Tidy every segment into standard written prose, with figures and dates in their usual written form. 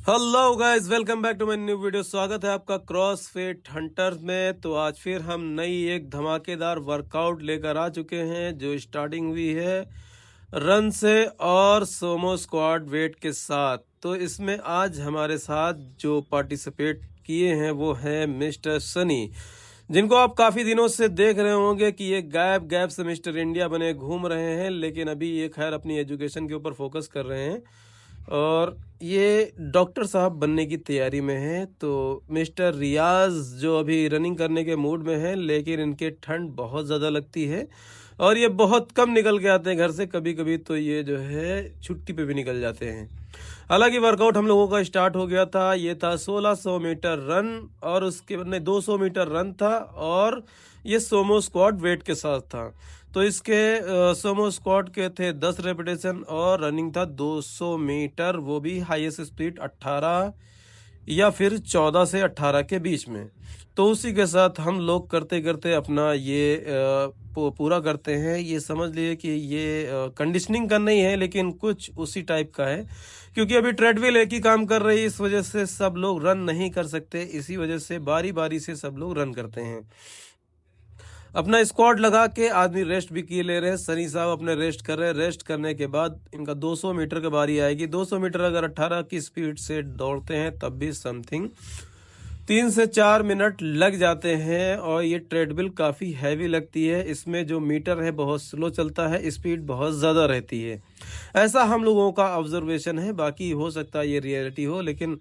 Hello guys, welcome back to my new video. स्वागत है आपका क्रॉस फिट हंटर्स में। तो आज फिर हम नई एक धमाकेदार वर्कआउट लेकर आ चुके हैं जो स्टार्टिंग हुई है रन से और सोमो स्क्वाड वेट के साथ। तो इसमें आज हमारे साथ जो पार्टिसिपेट किए हैं वो हैं मिस्टर सनी, जिनको आप काफ़ी दिनों से देख रहे होंगे कि ये गैप गैप से मिस्टर इंडिया बने घूम रहे हैं, लेकिन अभी ये खैर अपनी एजुकेशन के ऊपर फोकस कर रहे हैं और ये डॉक्टर साहब बनने की तैयारी में हैं। तो मिस्टर रियाज जो अभी रनिंग करने के मूड में हैं, लेकिन इनके ठंड बहुत ज़्यादा लगती है और ये बहुत कम निकल के आते हैं घर से। कभी कभी तो ये जो है छुट्टी पे भी निकल जाते हैं। हालांकि वर्कआउट हम लोगों का स्टार्ट हो गया था। ये था 1600 मीटर रन और उसके बाद 200 मीटर रन था और ये सोमो स्क्वाड वेट के साथ था। तो इसके सोमो स्क्वाड के थे 10 रेपिटेशन और रनिंग था 200 मीटर, वो भी हाईएस्ट स्पीड 18 या फिर 14 से 18 के बीच में। तो उसी के साथ हम लोग करते करते अपना ये पूरा करते हैं। ये समझ लिए कि ये कंडीशनिंग का नहीं है, लेकिन कुछ उसी टाइप का है, क्योंकि अभी ट्रेडमिल एक ही काम कर रही है। इस वजह से सब लोग रन नहीं कर सकते, इसी वजह से बारी बारी से सब लोग रन करते हैं। अपना स्क्वाड लगा के आदमी रेस्ट भी किए ले रहे हैं। सनी साहब अपने रेस्ट कर रहे हैं। रेस्ट करने के बाद इनका 200 मीटर की बारी आएगी। 200 मीटर अगर 18 की स्पीड से दौड़ते हैं तब भी समथिंग 3 से 4 मिनट लग जाते हैं। और ये ट्रेडमिल काफ़ी हैवी लगती है। इसमें जो मीटर है बहुत स्लो चलता है, स्पीड बहुत ज़्यादा रहती है। ऐसा हम लोगों का ऑब्जर्वेशन है, बाकी हो सकता है ये रियलिटी हो। लेकिन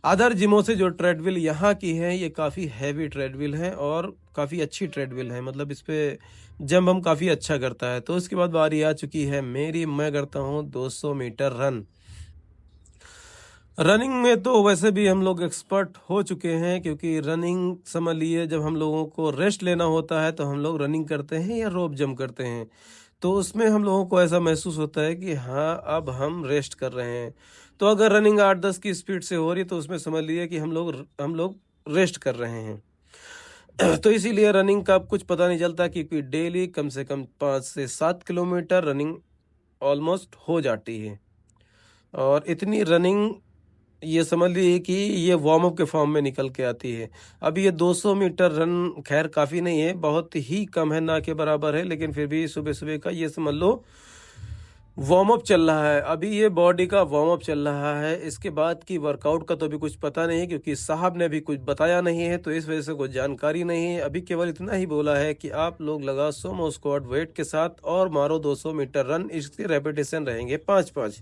अदर जिमों से जो ट्रेडमिल यहाँ की है ये काफ़ी हैवी ट्रेडमिल है और काफ़ी अच्छी ट्रेडमिल है, मतलब इस पर जंप हम काफ़ी अच्छा करता है। तो उसके बाद बारी आ चुकी है मेरी। मैं करता हूँ 200 मीटर रन। रनिंग में तो वैसे भी हम लोग एक्सपर्ट हो चुके हैं, क्योंकि रनिंग समझ लिए जब हम लोगों को रेस्ट लेना होता है तो हम लोग रनिंग करते हैं या रोप जंप करते हैं। तो उसमें हम लोगों को ऐसा महसूस होता है कि हाँ अब हम रेस्ट कर रहे हैं। तो अगर रनिंग 8-10 की स्पीड से हो रही तो उसमें समझ लिए कि हम लोग रेस्ट कर रहे हैं। तो इसीलिए रनिंग का कुछ पता नहीं चलता, क्योंकि डेली कम से कम 5 से 7 किलोमीटर रनिंग ऑलमोस्ट हो जाती है। और इतनी रनिंग ये समझ लीजिए कि ये वार्म अप के फॉर्म में निकल के आती है। अभी ये 200 मीटर रन खैर काफ़ी नहीं है, बहुत ही कम है, ना के बराबर है, लेकिन फिर भी सुबह सुबह का ये समझ लो वार्म अप चल रहा है। अभी ये बॉडी का वार्म अप चल रहा है। इसके बाद की वर्कआउट का तो अभी कुछ पता नहीं है, क्योंकि साहब ने भी कुछ बताया नहीं है, तो इस वजह से कुछ जानकारी नहीं है। अभी केवल इतना ही बोला है कि आप लोग लगा सोमो स्क्वाड वेट के साथ और मारो 200 मीटर रन। इसके रेपिटेशन रहेंगे 5-5।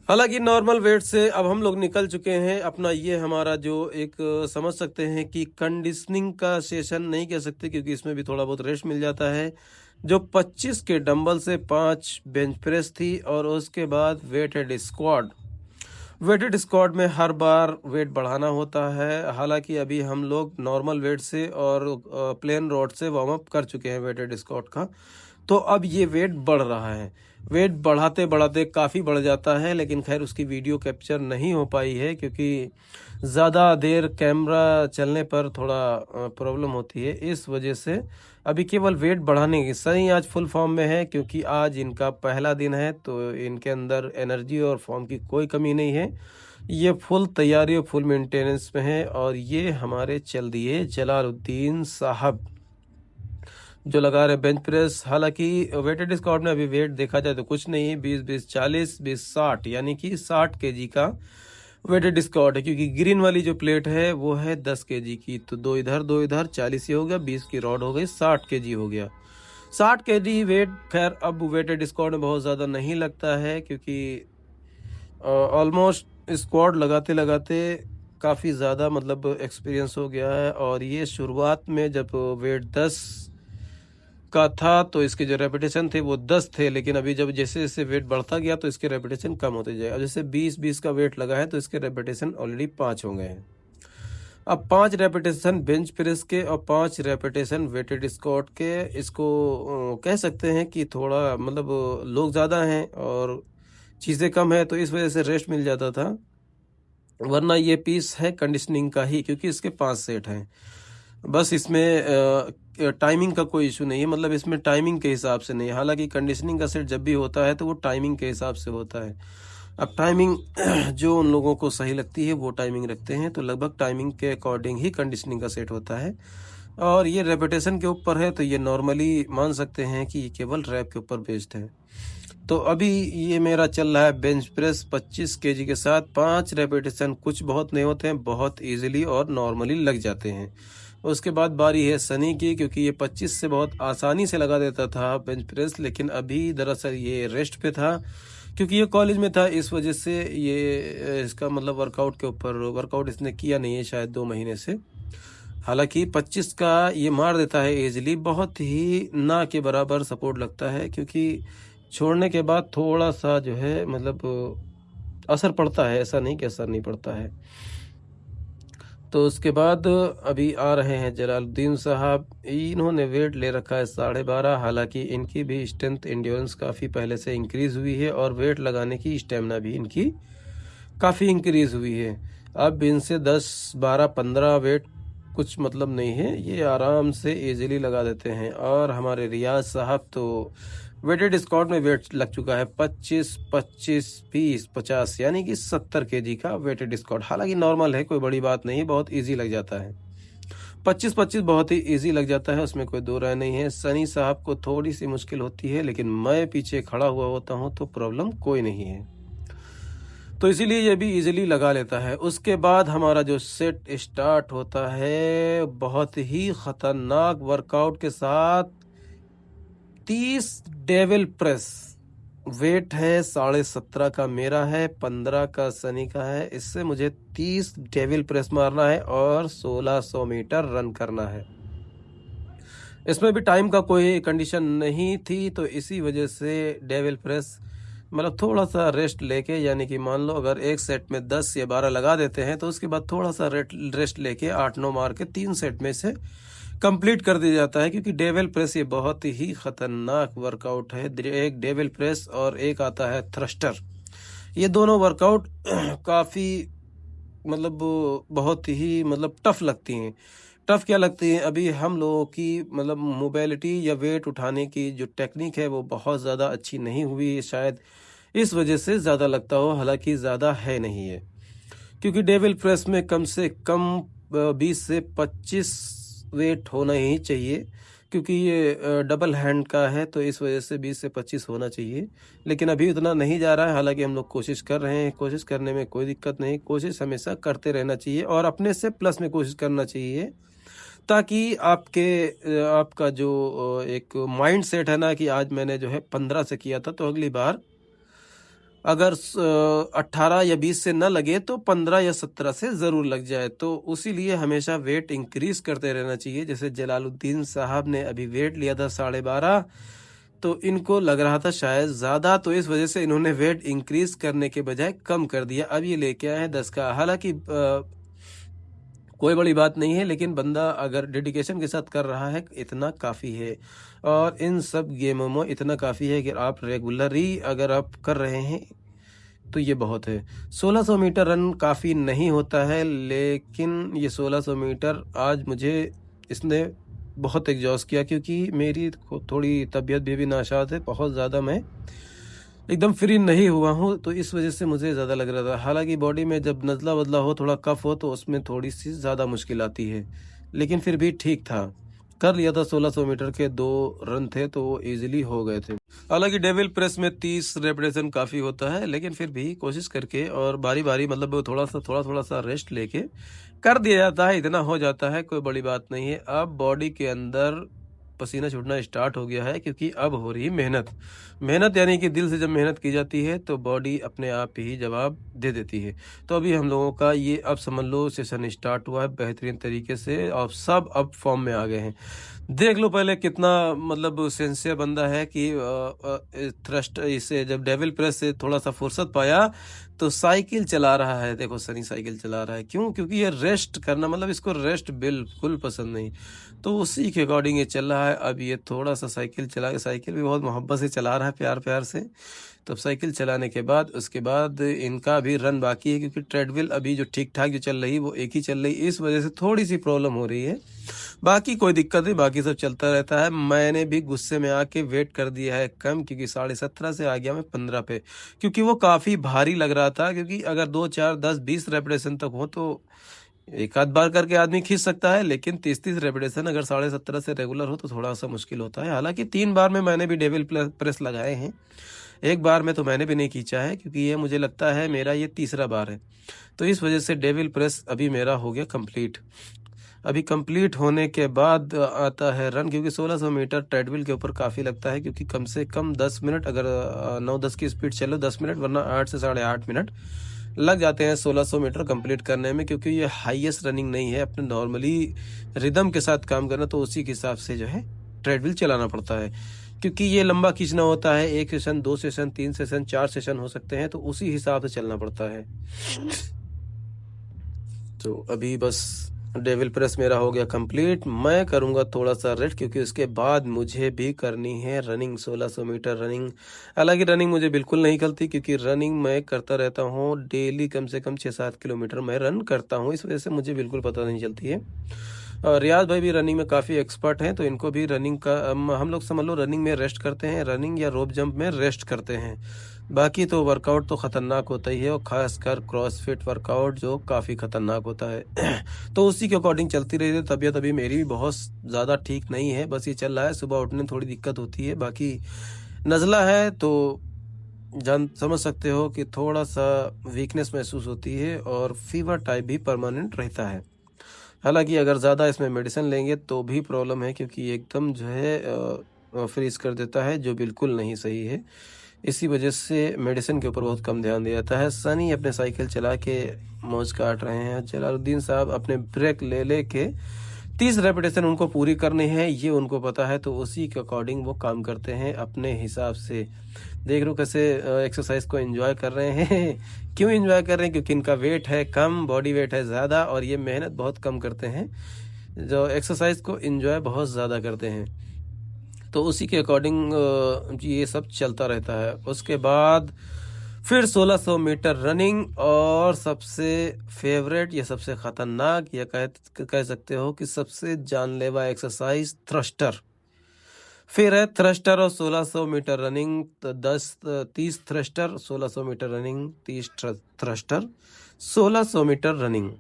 हालांकि नॉर्मल वेट से अब हम लोग निकल चुके हैं। अपना ये हमारा जो एक समझ सकते हैं कि कंडीशनिंग का सेशन नहीं कह सकते, क्योंकि इसमें भी थोड़ा बहुत रेस्ट मिल जाता है। जो 25 के डंबल से 5 बेंच प्रेस थी और उसके बाद वेटेड स्क्वाड। वेटेड स्क्वाड में हर बार वेट बढ़ाना होता है। हालांकि अभी हम लोग नॉर्मल वेट से और प्लेन रोड से वार्म अप कर चुके हैं वेटेड स्क्वाड का। तो अब ये वेट बढ़ रहा है। वेट बढ़ाते बढ़ाते काफ़ी बढ़ जाता है, लेकिन खैर उसकी वीडियो कैप्चर नहीं हो पाई है, क्योंकि ज़्यादा देर कैमरा चलने पर थोड़ा प्रॉब्लम होती है। इस वजह से अभी केवल वेट बढ़ाने की सही आज फुल फॉर्म में है, क्योंकि आज इनका पहला दिन है। तो इनके अंदर एनर्जी और फॉर्म की कोई कमी नहीं है। ये फुल तैयारी और फुल मेंटेनेंस में है। और ये हमारे चल दिए जलालुद्दीन साहब जो लगा रहे बेंच प्रेस। हालांकि वेटेड स्क्वाड में अभी वेट देखा जाए तो कुछ नहीं है, 20-20 40 20-60, यानी कि 60 केजी का वेटेड स्क्वाड है। क्योंकि ग्रीन वाली जो प्लेट है वो है 10 केजी की, तो 2 इधर 2 इधर 40 ही हो गया, 20 की रॉड हो गई, 60 केजी हो गया। 60 केजी वेट खैर अब वेटेड स्क्वाड में बहुत ज़्यादा नहीं लगता है, क्योंकि ऑलमोस्ट स्क्वाड लगाते लगाते काफ़ी ज़्यादा मतलब एक्सपीरियंस हो गया है। और ये शुरुआत में जब वेट 10 का था तो इसके जो रेपिटेशन थे वो 10 थे, लेकिन अभी जब जैसे जैसे वेट बढ़ता गया तो इसके रेपिटेशन कम होते जाए। अब जैसे 20-20 का वेट लगा है तो इसके रेपिटेशन ऑलरेडी 5 हो गए हैं। अब 5 रेपिटेशन बेंच प्रेस के और 5 रेपिटेशन वेटेड स्क्वाट के। इसको कह सकते हैं कि थोड़ा मतलब लोग ज़्यादा हैं और चीज़ें कम है, तो इस वजह से रेस्ट मिल जाता था। वरना ये पीस है कंडीशनिंग का ही, क्योंकि इसके 5 सेट हैं। बस इसमें टाइमिंग का कोई इशू नहीं है, मतलब इसमें टाइमिंग के हिसाब से नहीं है। हालांकि कंडीशनिंग का सेट जब भी होता है तो वो टाइमिंग के हिसाब से होता है। अब टाइमिंग जो उन लोगों को सही लगती है वो टाइमिंग रखते हैं, तो लगभग टाइमिंग के अकॉर्डिंग ही कंडीशनिंग का सेट होता है। और ये रेपुटेशन के ऊपर है, तो ये नॉर्मली मान सकते हैं कि ये केवल रैप के ऊपर बेस्ड है। तो अभी ये मेरा चल रहा है बेंच प्रेस 25 केजी के साथ 5 रेपिटेशन। कुछ बहुत नहीं होते हैं, बहुत इजीली और नॉर्मली लग जाते हैं। उसके बाद बारी है सनी की, क्योंकि ये 25 से बहुत आसानी से लगा देता था बेंच प्रेस, लेकिन अभी दरअसल ये रेस्ट पे था क्योंकि ये कॉलेज में था। इस वजह से ये इसका मतलब वर्कआउट इसने किया नहीं है शायद 2 महीने से। हालांकि 25 का ये मार देता है इजीली, बहुत ही ना के बराबर सपोर्ट लगता है, क्योंकि छोड़ने के बाद थोड़ा सा जो है मतलब असर पड़ता है, ऐसा नहीं कि असर नहीं पड़ता है। तो उसके बाद अभी आ रहे हैं जलालुद्दीन साहब। इन्होंने वेट ले रखा है 12.5। हालांकि इनकी भी स्ट्रेंथ एंड्योरेंस काफ़ी पहले से इंक्रीज हुई है और वेट लगाने की स्टेमिना भी इनकी काफ़ी इंक्रीज हुई है। अब इनसे 10, 12, 15 वेट कुछ मतलब नहीं है, ये आराम से इजीली लगा देते हैं। और हमारे रियाज साहब तो वेटेड स्क्वाड में वेट लग चुका है 25, 25, 20, 50 यानी कि 70 केजी का वेटेड स्क्वाड। हालांकि नॉर्मल है, कोई बड़ी बात नहीं है, बहुत इजी लग जाता है। 25 बहुत ही इजी लग जाता है, उसमें कोई दो राय नहीं है। सनी साहब को थोड़ी सी मुश्किल होती है, लेकिन मैं पीछे खड़ा हुआ होता हूँ तो प्रॉब्लम कोई नहीं है, तो इसीलिए ये भी इजीली लगा लेता है। उसके बाद हमारा जो सेट स्टार्ट होता है बहुत ही खतरनाक वर्कआउट के साथ 30 डेविल प्रेस। वेट है 17.5 का मेरा है, 15 का सनी का है। इससे मुझे 30 डेविल प्रेस मारना है और 1600 मीटर रन करना है। इसमें भी टाइम का कोई कंडीशन नहीं थी, तो इसी वजह से डेविल प्रेस मतलब थोड़ा सा रेस्ट लेके, यानी कि मान लो अगर एक सेट में 10 या 12 लगा देते हैं तो उसके बाद थोड़ा सा रेस्ट लेके 8-9 मार के 3 सेट में से कंप्लीट कर दिया जाता है। क्योंकि डेविल प्रेस ये बहुत ही खतरनाक वर्कआउट है। एक डेविल प्रेस और एक आता है थ्रस्टर, ये दोनों वर्कआउट काफ़ी मतलब बहुत ही मतलब टफ लगती हैं। टफ क्या लगती हैं, अभी हम लोगों की मतलब मोबिलिटी या वेट उठाने की जो टेक्निक है वो बहुत ज़्यादा अच्छी नहीं हुई है, शायद इस वजह से ज़्यादा लगता हो, हालांकि ज़्यादा है नहीं है। क्योंकि डेविल प्रेस में कम से कम 20 से 25 वेट होना ही चाहिए, क्योंकि ये डबल हैंड का है, तो इस वजह से 20 से 25 होना चाहिए। लेकिन अभी उतना नहीं जा रहा है, हालांकि हम लोग कोशिश कर रहे हैं। कोशिश करने में कोई दिक्कत नहीं, कोशिश हमेशा करते रहना चाहिए और अपने से प्लस में कोशिश करना चाहिए, ताकि आपका जो एक माइंड सेट है ना कि आज मैंने जो है 15 से किया था, तो अगली बार अगर 18 या 20 से न लगे तो 15 या 17 से ज़रूर लग जाए। तो उसी लिए हमेशा वेट इंक्रीज करते रहना चाहिए। जैसे जलालुद्दीन साहब ने अभी वेट लिया था 12.5, तो इनको लग रहा था शायद ज़्यादा, तो इस वजह से इन्होंने वेट इंक्रीज करने के बजाय कम कर दिया। अब ये लेके आए हैं 10 का। हालांकि कोई बड़ी बात नहीं है, लेकिन बंदा अगर डेडिकेशन के साथ कर रहा है इतना काफ़ी है। और इन सब गेमों में इतना काफ़ी है कि आप रेगुलरली अगर आप कर रहे हैं तो ये बहुत है। 1600 मीटर रन काफ़ी नहीं होता है, लेकिन ये 1600 मीटर आज मुझे इसने बहुत एग्जॉस्ट किया, क्योंकि मेरी थोड़ी तबीयत भी नासाज है, बहुत ज़्यादा मैं एकदम फ्री नहीं हुआ हूँ, तो इस वजह से मुझे ज़्यादा लग रहा था। हालांकि बॉडी में जब नज़ला बदला हो, थोड़ा कफ हो, तो उसमें थोड़ी सी ज़्यादा मुश्किल आती है, लेकिन फिर भी ठीक था। कर लिया था, 1600 मीटर के 2 रन थे तो वो ईजिली हो गए थे। हालांकि डेविल प्रेस में 30 रेपिटेशन काफ़ी होता है, लेकिन फिर भी कोशिश करके और बारी बारी मतलब थोड़ा सा रेस्ट लेके कर दिया जाता है, इतना हो जाता है, कोई बड़ी बात नहीं है। अब बॉडी के अंदर पसीना छूटना स्टार्ट हो गया है, क्योंकि अब हो रही मेहनत यानी कि दिल से जब मेहनत की जाती है तो बॉडी अपने आप ही जवाब दे देती है। तो अभी हम लोगों का ये अब समझ लो सेशन स्टार्ट हुआ है बेहतरीन तरीके से, और सब अब फॉर्म में आ गए हैं। देख लो पहले कितना मतलब सिंसियर बंदा है कि थ्रस्ट इसे जब डेविल प्रेस से थोड़ा सा फुर्सत पाया तो साइकिल चला रहा है। देखो सनी साइकिल चला रहा है, क्यों? क्योंकि ये रेस्ट करना मतलब इसको रेस्ट बिल्कुल पसंद नहीं, तो उसी के अकॉर्डिंग ये चल रहा है। अब ये थोड़ा सा साइकिल चला के, साइकिल भी बहुत मोहब्बत से चला रहा है, प्यार प्यार से। तो साइकिल चलाने के बाद उसके बाद इनका भी रन बाकी है, क्योंकि ट्रेडमिल अभी जो ठीक ठाक जो चल रही वो एक ही चल रही, इस वजह से थोड़ी सी प्रॉब्लम हो रही है। बाकी कोई दिक्कत नहीं, बाकी सब चलता रहता है। मैंने भी गुस्से में आके वेट कर दिया है कम, क्योंकि 17.5 से आ गया मैं 15 पे, क्योंकि वो काफ़ी भारी लग रहा था। क्योंकि अगर 2 4 10 20 रेपिटेशन तक हो तो एक आध बार करके आदमी खींच सकता है, लेकिन 30 रेपिटेशन अगर 17.5 से रेगुलर हो तो थोड़ा सा मुश्किल होता है। हालांकि 3 बार में मैंने भी डेविल प्रेस लगाए हैं, एक बार में तो मैंने भी नहीं खींचा है, क्योंकि ये मुझे लगता है मेरा ये तीसरा बार है। तो इस वजह से डेविल प्रेस अभी मेरा हो गया कंप्लीट। अभी कंप्लीट होने के बाद आता है रन, क्योंकि 1600 मीटर ट्रेडमिल के ऊपर काफ़ी लगता है, क्योंकि कम से कम 10 मिनट, अगर 9-10 की स्पीड चलो 10 मिनट, वरना 8 से 8.5 मिनट लग जाते हैं 1600 मीटर कंप्लीट करने में। क्योंकि ये हाईएस्ट रनिंग नहीं है, अपने नॉर्मली रिदम के साथ काम करना, तो उसी के हिसाब से जो है ट्रेडमिल चलाना पड़ता है। क्योंकि ये लंबा खींचना होता है, 1 सेशन 2 सेशन 3 सेशन 4 सेशन हो सकते हैं, तो उसी हिसाब से चलना पड़ता है। तो अभी बस डेविल प्रेस मेरा हो गया कंप्लीट। मैं करूंगा थोड़ा सा रेस्ट, क्योंकि उसके बाद मुझे भी करनी है रनिंग, 1600 मीटर रनिंग। हालांकि रनिंग मुझे बिल्कुल नहीं करती, क्योंकि रनिंग मैं करता रहता हूँ डेली, कम से कम 6-7 किलोमीटर मैं रन करता हूँ, इस वजह से मुझे बिल्कुल पता नहीं चलती है। और रियाज भाई भी रनिंग में काफ़ी एक्सपर्ट हैं, तो इनको भी रनिंग का हम लोग समझ लो रनिंग में रेस्ट करते हैं, रनिंग या रोप जंप में रेस्ट करते हैं। बाकी तो वर्कआउट तो ख़तरनाक होता ही है, और ख़ासकर क्रॉसफिट वर्कआउट जो काफ़ी ख़तरनाक होता है। तो उसी के अकॉर्डिंग चलती रही है। तबीयत अभी मेरी भी बहुत ज़्यादा ठीक नहीं है, बस ये चल रहा है, सुबह उठने में थोड़ी दिक्कत होती है। बाकी नज़ला है तो जान समझ सकते हो कि थोड़ा सा वीकनेस महसूस होती है, और फीवर टाइप भी परमानेंट रहता है। हालांकि अगर ज़्यादा इसमें मेडिसिन लेंगे तो भी प्रॉब्लम है, क्योंकि एकदम जो है फ्रीज कर देता है, जो बिल्कुल नहीं सही है। इसी वजह से मेडिसिन के ऊपर बहुत कम ध्यान दिया जाता है। सनी अपने साइकिल चला के मौज काट रहे हैं, जलालुद्दीन साहब अपने ब्रेक ले के 30 रेपिटेशन उनको पूरी करनी है, ये उनको पता है, तो उसी के अकॉर्डिंग वो काम करते हैं अपने हिसाब से। देख लो कैसे एक्सरसाइज को एंजॉय कर रहे हैं। क्यों एंजॉय कर रहे हैं? क्योंकि इनका वेट है कम, बॉडी वेट है ज़्यादा, और ये मेहनत बहुत कम करते हैं, जो एक्सरसाइज को एंजॉय बहुत ज़्यादा करते हैं। तो उसी के अकॉर्डिंग ये सब चलता रहता है। उसके बाद फिर 1600 मीटर रनिंग, और सबसे फेवरेट या सबसे ख़तरनाक या कह सकते हो कि सबसे जानलेवा एक्सरसाइज थ्रस्टर। फिर है थ्रस्टर और 1600 मीटर रनिंग, तो 30 thruster, 1600 metre running, 30 thruster, 1600 metre running.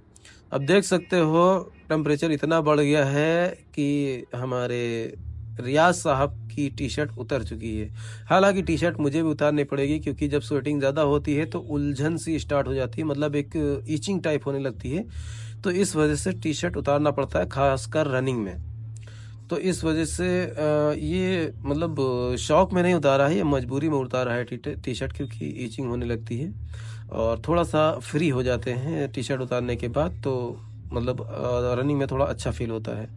अब देख सकते हो टेम्परेचर इतना बढ़ गया है कि हमारे रियाज साहब की टी शर्ट उतर चुकी है। हालांकि टी शर्ट मुझे भी उतारनी पड़ेगी, क्योंकि जब स्वेटिंग ज़्यादा होती है तो उलझन सी स्टार्ट हो जाती है, मतलब एक ईचिंग टाइप होने लगती है। तो इस वजह से टी शर्ट उतारना पड़ता है, खासकर रनिंग में। तो इस वजह से ये मतलब शौक में नहीं उतारा है, ये मजबूरी में उतारा है टी शर्ट, क्योंकि ईचिंग होने लगती है और थोड़ा सा फ्री हो जाते हैं टी शर्ट उतारने के बाद, तो मतलब रनिंग में थोड़ा अच्छा फील होता है।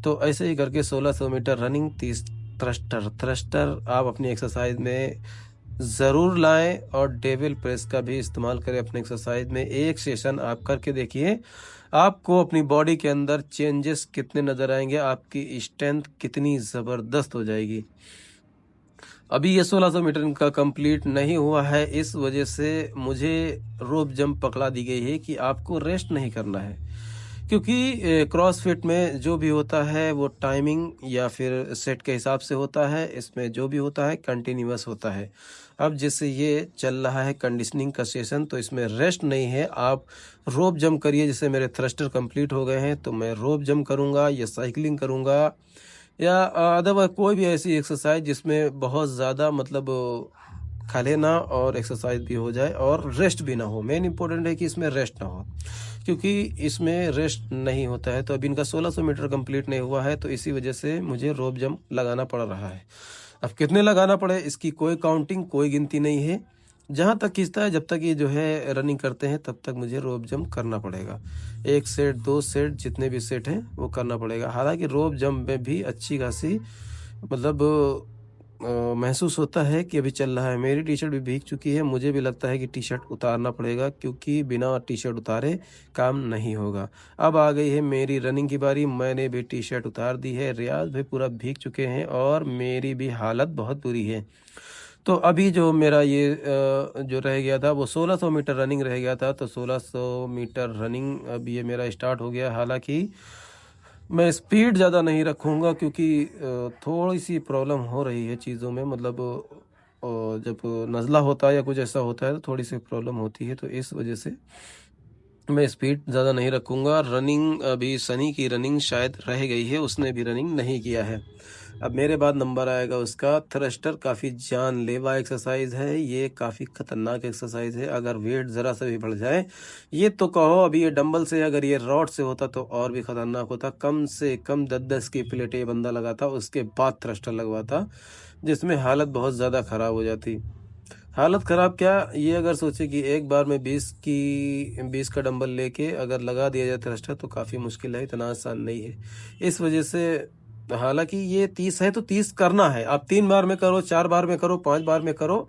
तो ऐसे ही करके 1600 मीटर रनिंग, 30 थ्रस्टर आप अपनी एक्सरसाइज में ज़रूर लाएं, और डेविल प्रेस का भी इस्तेमाल करें अपने एक्सरसाइज में। एक सेशन आप करके देखिए, आपको अपनी बॉडी के अंदर चेंजेस कितने नज़र आएंगे, आपकी स्ट्रेंथ कितनी ज़बरदस्त हो जाएगी। अभी ये 1600 मीटर का कंप्लीट नहीं हुआ है, इस वजह से मुझे रोप जंप पकड़ा दी गई है कि आपको रेस्ट नहीं करना है। क्योंकि क्रॉसफिट में जो भी होता है वो टाइमिंग या फिर सेट के हिसाब से होता है, इसमें जो भी होता है कंटिन्यूअस होता है। अब जैसे ये चल रहा है कंडीशनिंग का सेशन, तो इसमें रेस्ट नहीं है। आप रोप जंप करिए, जैसे मेरे थ्रस्टर कंप्लीट हो गए हैं तो मैं रोप जंप करूँगा या साइकिलिंग करूँगा, या अदरवाइज कोई भी ऐसी एक्सरसाइज जिसमें बहुत ज़्यादा मतलब खा लेना और एक्सरसाइज भी हो जाए और रेस्ट भी ना हो। मेन इंपॉर्टेंट है कि इसमें रेस्ट ना हो, क्योंकि इसमें रेस्ट नहीं होता है। तो अभी इनका 1600 मीटर कंप्लीट नहीं हुआ है, तो इसी वजह से मुझे रोप जंप लगाना पड़ रहा है। अब कितने लगाना पड़े इसकी कोई काउंटिंग, कोई गिनती नहीं है। जहाँ तक खींचता है, जब तक ये जो है रनिंग करते हैं तब तक मुझे रोप जंप करना पड़ेगा। 1 सेट 2 सेट जितने भी सेट हैं वो करना पड़ेगा। हालांकि रोप जंप में भी अच्छी खासी मतलब महसूस होता है कि अभी चल रहा है। मेरी टी शर्ट भी भीग चुकी है, मुझे भी लगता है कि टी शर्ट उतारना पड़ेगा, क्योंकि बिना टी शर्ट उतारे काम नहीं होगा। अब आ गई है मेरी रनिंग की बारी, मैंने भी टी शर्ट उतार दी है। रियाज भाई पूरा भीग चुके हैं और मेरी भी हालत बहुत बुरी है। तो अभी जो मेरा ये जो रह गया था वो 1600 मीटर रनिंग रह गया था, तो 1600 मीटर रनिंग अब ये मेरा स्टार्ट हो गया। हालांकि मैं स्पीड ज़्यादा नहीं रखूँगा क्योंकि थोड़ी सी प्रॉब्लम हो रही है चीज़ों में, मतलब जब नज़ला होता है या कुछ ऐसा होता है तो थोड़ी सी प्रॉब्लम होती है, तो इस वजह से मैं स्पीड ज़्यादा नहीं रखूँगा। रनिंग अभी सनी की रनिंग शायद रह गई है, उसने भी रनिंग नहीं किया है। अब मेरे बाद नंबर आएगा उसका थ्रस्टर। काफ़ी जानलेवा एक्सरसाइज है ये, काफ़ी खतरनाक एक्सरसाइज है। अगर वेट ज़रा सा भी बढ़ जाए, ये तो कहो अभी ये डंबल से, अगर ये रॉड से होता तो और भी खतरनाक होता। कम से कम 10-10 की प्लेटें ये बंदा लगाता, उसके बाद थ्रस्टर लगवाता, जिसमें हालत बहुत ज़्यादा ख़राब हो जाती। हालत ख़राब क्या, ये अगर सोचे कि एक बार में 20 का डंबल लेके अगर लगा दिया जाए थ्रस्टर तो काफ़ी मुश्किल है, इतना आसान नहीं है। इस वजह से हालांकि ये 30 है तो 30 करना है। आप 3 बार में करो, 4 बार में करो, 5 बार में करो,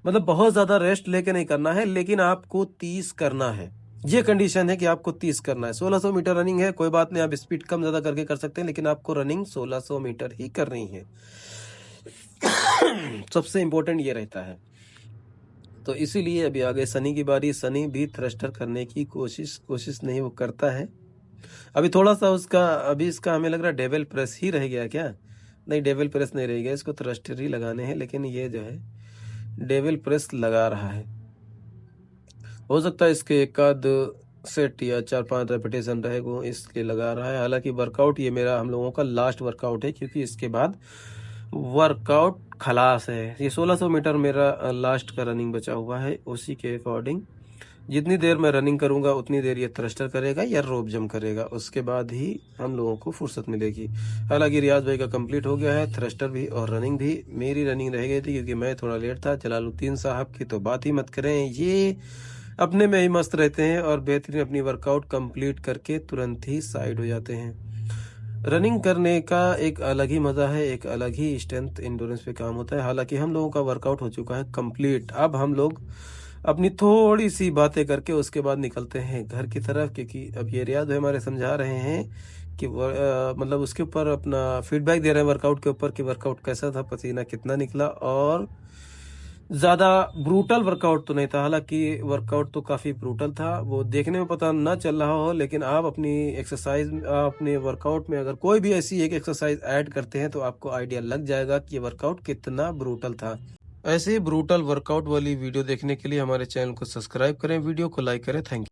मतलब बहुत ज़्यादा रेस्ट लेके नहीं करना है, लेकिन आपको 30 करना है। ये कंडीशन है कि आपको 30 करना है। 1600 मीटर रनिंग है, कोई बात नहीं, आप स्पीड कम ज़्यादा करके कर सकते हैं, लेकिन आपको रनिंग 1600 मीटर ही करनी है। सबसे इम्पोर्टेंट ये रहता है। तो इसीलिए अभी आगे सनी की बारी। सनी भी थ्रस्टर करने की कोशिश नहीं वो करता है। अभी थोड़ा सा उसका, अभी इसका हमें लग रहा है डेविल प्रेस ही रह गया क्या? नहीं, डेविल प्रेस नहीं रह गया, इसको थ्रस्टर ही लगाने हैं, लेकिन ये जो है डेविल प्रेस लगा रहा है। हो सकता है इसके एक आध सेट या 4-5 रेपिटेशन रहे वो इसके लगा रहा है। हालांकि वर्कआउट ये मेरा हम लोगों का लास्ट वर्कआउट है, क्योंकि इसके बाद वर्कआउट खलास है। ये 1600 मीटर मेरा लास्ट का रनिंग बचा हुआ है। उसी के अकॉर्डिंग जितनी देर मैं रनिंग करूंगा उतनी देर ये थ्रस्टर करेगा या रोप जंप करेगा, उसके बाद ही हम लोगों को फुर्सत मिलेगी। हालांकि रियाज भाई का कंप्लीट हो गया है, थ्रस्टर भी और रनिंग भी। मेरी रनिंग रह गई थी क्योंकि मैं थोड़ा लेट था। जलालुद्दीन साहब की तो बात ही मत करें, ये अपने में ही मस्त रहते हैं और बेहतरीन अपनी वर्कआउट कंप्लीट करके तुरंत ही साइड हो जाते हैं। रनिंग करने का एक अलग ही मज़ा है, एक अलग ही स्ट्रेंथ इंडोरेंस पे काम होता है। हालांकि हम लोगों का वर्कआउट हो चुका है कंप्लीट। अब हम लोग अपनी थोड़ी सी बातें करके उसके बाद निकलते हैं घर की तरफ, क्योंकि अब ये रियाज हमारे समझा रहे हैं कि मतलब उसके ऊपर अपना फीडबैक दे रहे हैं वर्कआउट के ऊपर कि वर्कआउट कैसा था, पसीना कितना निकला। और ज़्यादा ब्रूटल वर्कआउट तो नहीं था, हालांकि वर्कआउट तो काफ़ी ब्रूटल था, वो देखने में पता ना चल रहा हो, लेकिन आप अपनी एक्सरसाइज, अपने वर्कआउट में अगर कोई भी ऐसी एक एक्सरसाइज ऐड करते हैं तो आपको आइडिया लग जाएगा कि ये वर्कआउट कितना ब्रूटल था। ऐसे ही ब्रूटल वर्कआउट वाली वीडियो देखने के लिए हमारे चैनल को सब्सक्राइब करें, वीडियो को लाइक करें। Thank you.